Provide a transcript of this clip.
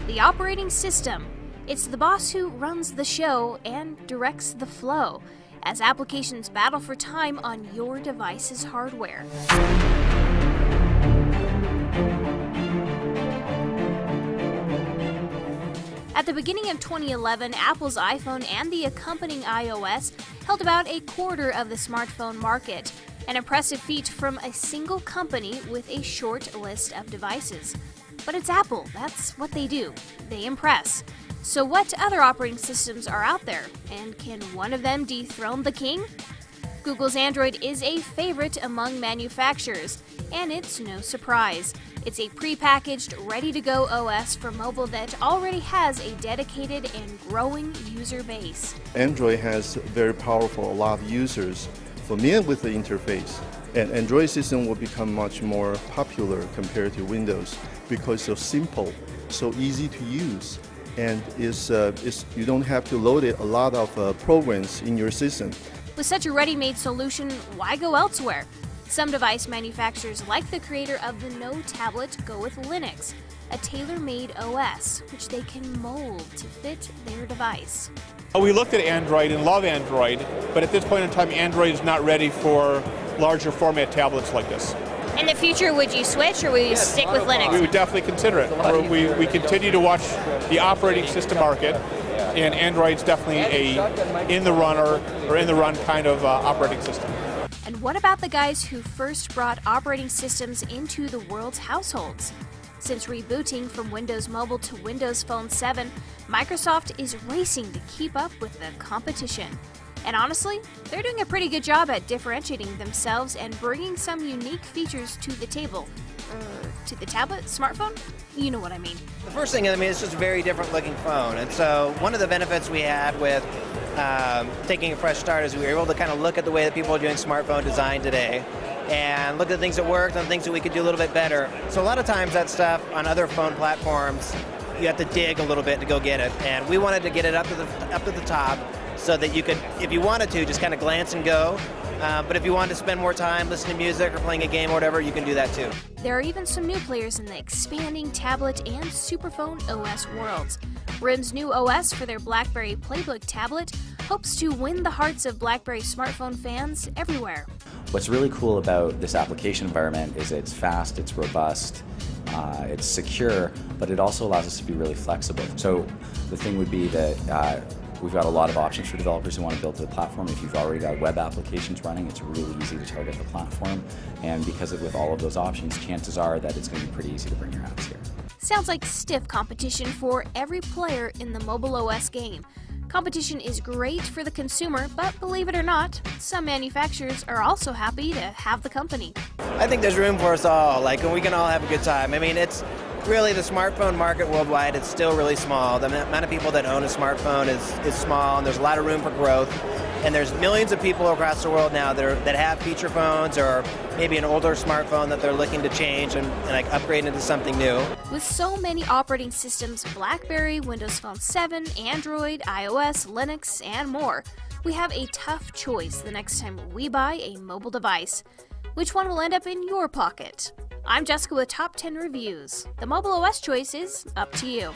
The operating system. It's the boss who runs the show and directs the flow, as applications battle for time on your device's hardware. At the beginning of 2011, Apple's iPhone and the accompanying iOS held about a quarter of the smartphone market, an impressive feat from a single company with a short list of devices. But it's Apple, that's what they do. They impress. So what other operating systems are out there, and can one of them dethrone the king? Google's Android is a favorite among manufacturers, and it's no surprise. It's a prepackaged, ready-to-go OS for mobile that already has a dedicated and growing user base. Android has very powerful, a lot of users familiar with the interface, and Android system will become much more popular compared to Windows because it's so simple, so easy to use, and you don't have to load a lot of programs in your system. With such a ready-made solution, why go elsewhere? Some device manufacturers, like the creator of the No tablet, go with Linux, a tailor-made OS, which they can mold to fit their device. We looked at Android and love Android, but at this point in time, Android is not ready for larger format tablets like this. In the future, would you switch or would you stick with Linux? We would definitely consider it. We continue to watch the operating system market, and Android's definitely a in-the-run kind of operating system. And what about the guys who first brought operating systems into the world's households? Since rebooting from Windows Mobile to Windows Phone 7, Microsoft is racing to keep up with the competition. And honestly, they're doing a pretty good job at differentiating themselves and bringing some unique features to the table. To the tablet? Smartphone? You know what I mean. The first thing, it's just a very different looking phone. And so one of the benefits we had with taking a fresh start is we were able to kind of look at the way that people are doing smartphone design today and look at things that worked and things that we could do a little bit better. So a lot of times that stuff on other phone platforms, you have to dig a little bit to go get it. And we wanted to get it up to the top so that you could, if you wanted to, just kind of glance and go. But if you wanted to spend more time listening to music or playing a game or whatever, you can do that too. There are even some new players in the expanding tablet and superphone OS worlds. RIM's new OS for their BlackBerry Playbook tablet hopes to win the hearts of BlackBerry smartphone fans everywhere. What's really cool about this application environment is it's fast, it's robust, it's secure, but it also allows us to be really flexible. So the thing would be that we've got a lot of options for developers who want to build to the platform. If you've already got web applications running, it's really easy to target the platform. And because with all of those options, chances are that it's going to be pretty easy to bring your apps here. Sounds like stiff competition for every player in the mobile OS game. Competition is great for the consumer, but believe it or not, some manufacturers are also happy to have the company. I think there's room for us all, and we can all have a good time. It's really the smartphone market worldwide, it's still really small. The amount of people that own a smartphone is small, and there's a lot of room for growth. And there's millions of people across the world now that have feature phones or maybe an older smartphone that they're looking to change and upgrade into something new. With so many operating systems, BlackBerry, Windows Phone 7, Android, iOS, Linux, and more, we have a tough choice the next time we buy a mobile device. Which one will end up in your pocket? I'm Jessica with Top 10 Reviews. The mobile OS choice is up to you.